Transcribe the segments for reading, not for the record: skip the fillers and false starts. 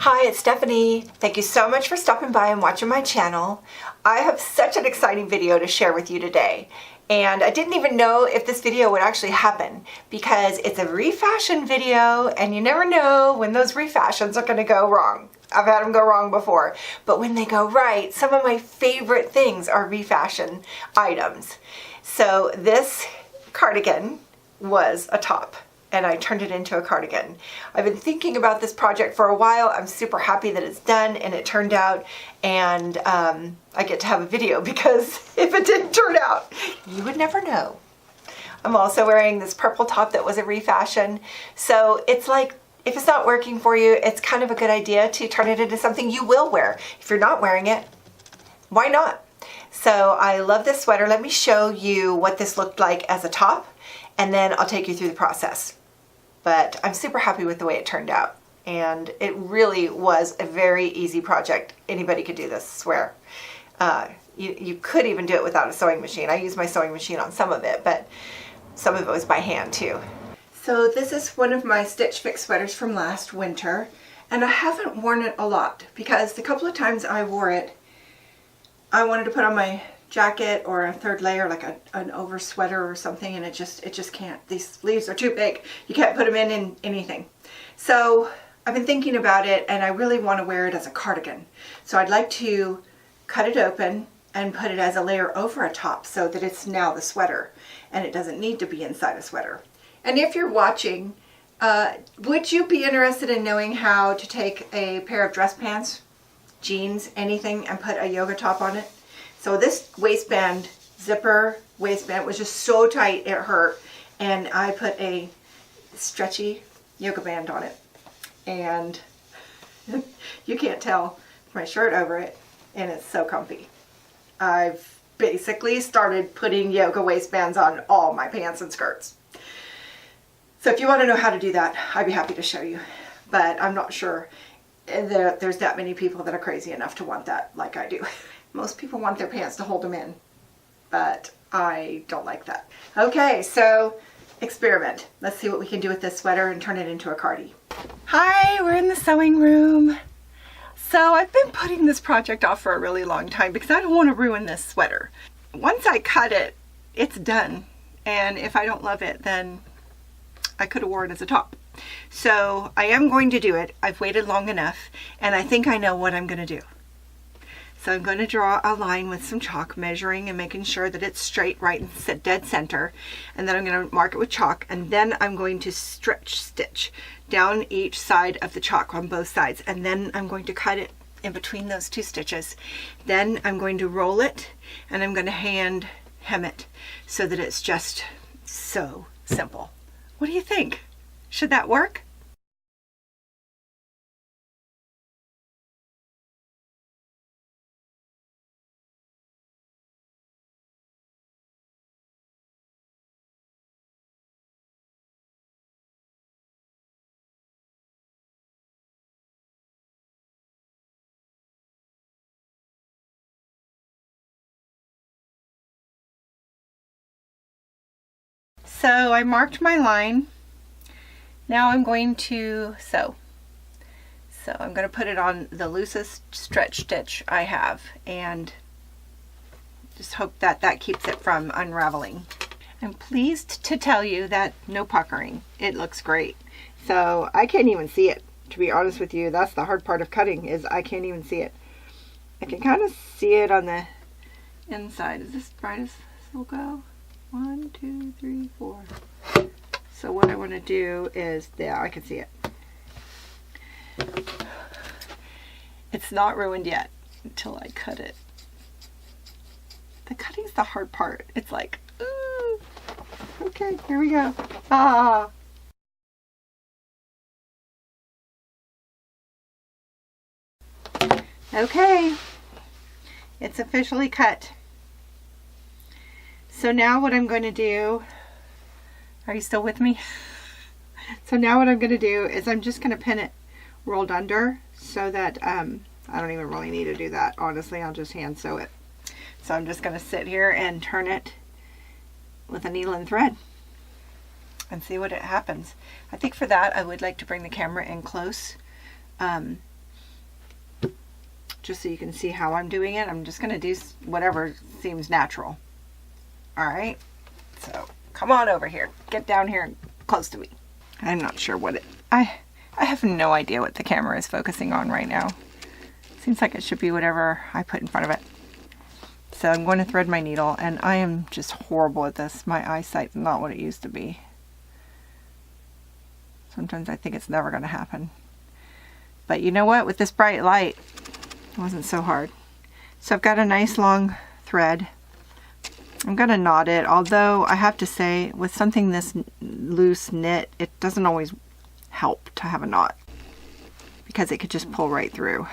Hi, it's Stephanie. Thank you so much for stopping by and watching my channel. I have such an exciting video to share with you today. And I didn't even know if this video would actually happen because it's a refashion video and you never know when those refashions are going to go wrong. I've had them go wrong before, but when they go right, some of my favorite things are refashion items. So this cardigan was a top and I turned it into a cardigan. I've been thinking about this project for a while. I'm super happy that it's done and it turned out, and I get to have a video because if it didn't turn out, you would never know. I'm also wearing this purple top that was a refashion. So it's like, if it's not working for you, it's kind of a good idea to turn it into something you will wear. If you're not wearing it, why not? So I love this sweater. Let me show you what this looked like as a top, and then I'll take you through the process. But I'm super happy with the way it turned out. And it really was a very easy project. Anybody could do this, I swear. You could even do it without a sewing machine. I used my sewing machine on some of it, but some of it was by hand too. So this is one of my Stitchfix sweaters from last winter. And I haven't worn it a lot because the couple of times I wore it, I wanted to put on my jacket or a third layer, like an over sweater or something, and it just can't. These sleeves are too big. You can't put them in anything. So I've been thinking about it, and I really want to wear it as a cardigan. So I'd like to cut it open and put it as a layer over a top so that it's now the sweater, and it doesn't need to be inside a sweater. And if you're watching, would you be interested in knowing how to take a pair of dress pants, jeans, anything, and put a yoga top on it? So this waistband, zipper waistband, was just so tight it hurt, and I put a stretchy yoga band on it, and you can't tell my shirt over it, and it's so comfy. I've basically started putting yoga waistbands on all my pants and skirts. So if you want to know how to do that, I'd be happy to show you, but I'm not sure that there's that many people that are crazy enough to want that like I do. Most people want their pants to hold them in, but I don't like that. Okay, so experiment. Let's see what we can do with this sweater and turn it into a cardi. Hi, we're in the sewing room. So I've been putting this project off for a really long time because I don't want to ruin this sweater. Once I cut it, it's done. And if I don't love it, then I could have worn it as a top. So I am going to do it. I've waited long enough, and I think I know what I'm going to do. So I'm going to draw a line with some chalk, measuring and making sure that it's straight, right, and dead center. And then I'm going to mark it with chalk, and then I'm going to stretch stitch down each side of the chalk on both sides. And then I'm going to cut it in between those two stitches. Then I'm going to roll it, and I'm going to hand hem it so that it's just so simple. What do you think? Should that work? So I marked my line. Now I'm going to sew. So I'm going to put it on the loosest stretch stitch I have and just hope that that keeps it from unraveling. I'm pleased to tell you that no puckering. It looks great. So I can't even see it, to be honest with you. That's the hard part of cutting, is I can't even see it. I can kind of see it on the inside. Is this bright as this will go? 1, 2, 3, 4. So what I want to do is, yeah, I can see it. It's not ruined yet until I cut it. The cutting's the hard part. It's like, ooh. Okay, here we go. Ah. Okay, it's officially cut. So now what I'm going to do, are you still with me? So now what I'm going to do is I'm just going to pin it rolled under so that I don't even really need to do that. Honestly, I'll just hand sew it. So I'm just going to sit here and turn it with a needle and thread and see what happens. I think for that I would like to bring the camera in close just so you can see how I'm doing it. I'm just going to do whatever seems natural. All right, so come on over here. Get down here close to me. I'm not sure what I have no idea what the camera is focusing on right now. Seems like it should be whatever I put in front of it. So I'm going to thread my needle, and I am just horrible at this. My eyesight's not what it used to be. Sometimes I think it's never going to happen. But you know what? With this bright light, it wasn't so hard. So I've got a nice long thread. I'm going to knot it, although I have to say, with something this loose knit, it doesn't always help to have a knot, because it could just pull right through.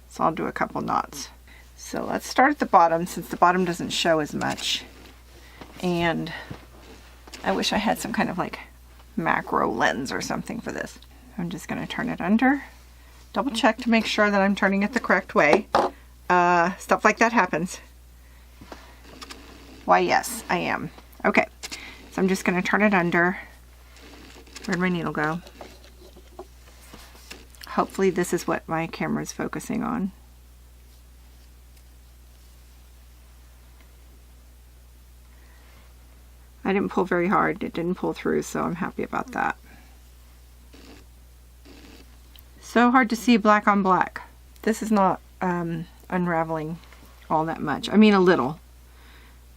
So I'll do a couple knots. So let's start at the bottom, since the bottom doesn't show as much. And I wish I had some kind of like macro lens or something for this. I'm just going to turn it under. Double check to make sure that I'm turning it the correct way. Stuff like that happens. Why, yes, I am. Okay, so I'm just going to turn it under. Where'd my needle go? Hopefully this is what my camera is focusing on. I didn't pull very hard. It didn't pull through, so I'm happy about that. So hard to see black on black. This is not unraveling all that much. I mean, a little,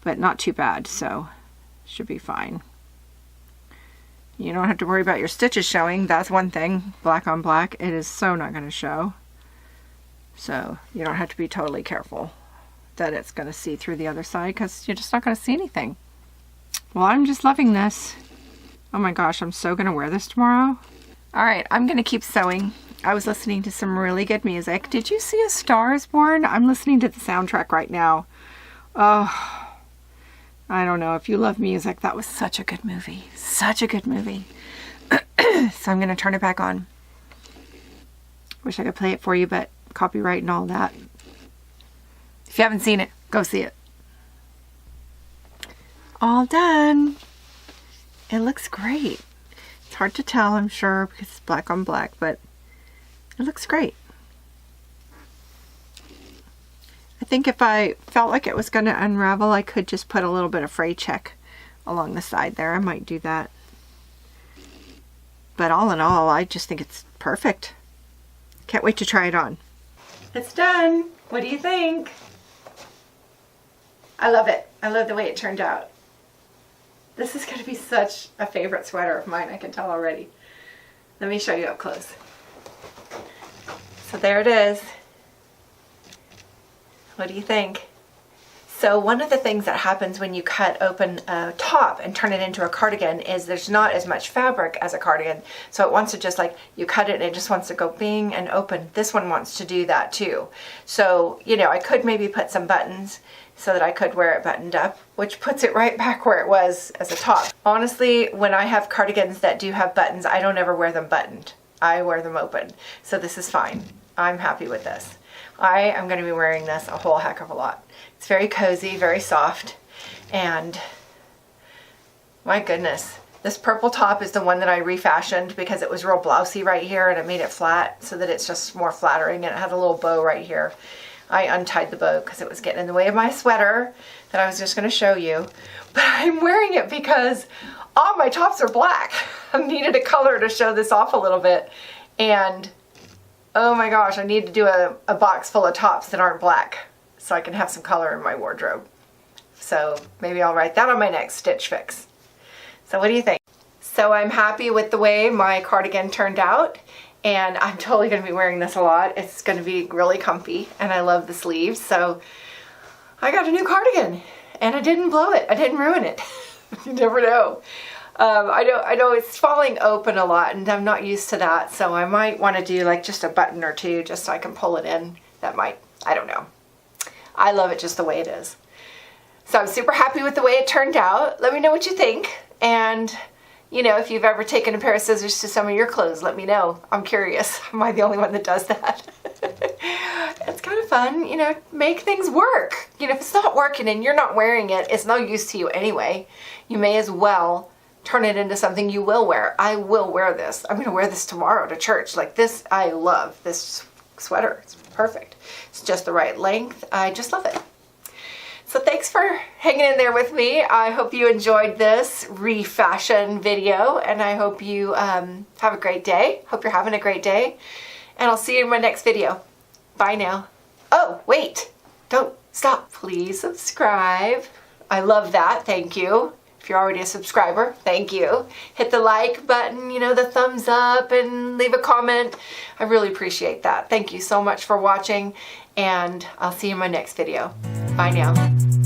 but not too bad, so should be fine. You don't have to worry about your stitches showing. That's one thing. Black on black, it is so not going to show. So you don't have to be totally careful that it's going to see through the other side, because you're just not going to see anything. Well, I'm just loving this. Oh my gosh, I'm so going to wear this tomorrow. All right, I'm going to keep sewing. I was listening to some really good music. Did you see A Star Is Born? I'm listening to the soundtrack right now. Oh, I don't know. If you love music, that was such a good movie. Such a good movie. So I'm going to turn it back on. Wish I could play it for you, but copyright and all that. If you haven't seen it, go see it. All done. It looks great. It's hard to tell, I'm sure, because it's black on black, but it looks great. I think if I felt like it was going to unravel, I could just put a little bit of fray check along the side there. I might do that. But all in all, I just think it's perfect. Can't wait to try it on. It's done. What do you think? I love it. I love the way it turned out. This is going to be such a favorite sweater of mine, I can tell already. Let me show you up close. So there it is. What do you think? So one of the things that happens when you cut open a top and turn it into a cardigan is there's not as much fabric as a cardigan. So it wants to just like, you cut it and it just wants to go bing and open. This one wants to do that too. So, you know, I could maybe put some buttons so that I could wear it buttoned up, which puts it right back where it was as a top. Honestly, when I have cardigans that do have buttons, I don't ever wear them buttoned. I wear them open. So this is fine. I'm happy with this. I am going to be wearing this a whole heck of a lot. It's very cozy, very soft, and my goodness. This purple top is the one that I refashioned because it was real blousy right here, and it made it flat so that it's just more flattering, and it had a little bow right here. I untied the bow because it was getting in the way of my sweater that I was just going to show you. But I'm wearing it because all my tops are black. I needed a color to show this off a little bit. And oh my gosh, I need to do a box full of tops that aren't black so I can have some color in my wardrobe. So maybe I'll write that on my next Stitch Fix. So what do you think? So I'm happy with the way my cardigan turned out. And I'm totally going to be wearing this a lot. It's going to be really comfy, and I love the sleeves. So I got a new cardigan, and I didn't blow it. I didn't ruin it. You never know. I know it's falling open a lot, and I'm not used to that. So I might want to do like just a button or two just so I can pull it in. That might, I don't know. I love it just the way it is. So I'm super happy with the way it turned out. Let me know what you think. And you know, if you've ever taken a pair of scissors to some of your clothes, let me know. I'm curious. Am I the only one that does that? It's kind of fun, you know, make things work. You know, if it's not working and you're not wearing it, it's no use to you anyway. You may as well turn it into something you will wear. I will wear this. I'm going to wear this tomorrow to church. Like this, I love this sweater. It's perfect. It's just the right length. I just love it. So thanks for hanging in there with me. I hope you enjoyed this refashion video, and I hope you have a great day. Hope you're having a great day, and I'll see you in my next video. Bye now. Oh, wait, don't stop. Please subscribe. I love that. Thank you. If you're already a subscriber, thank you. Hit the like button, you know, the thumbs up, and leave a comment. I really appreciate that. Thank you so much for watching, and I'll see you in my next video. Bye now.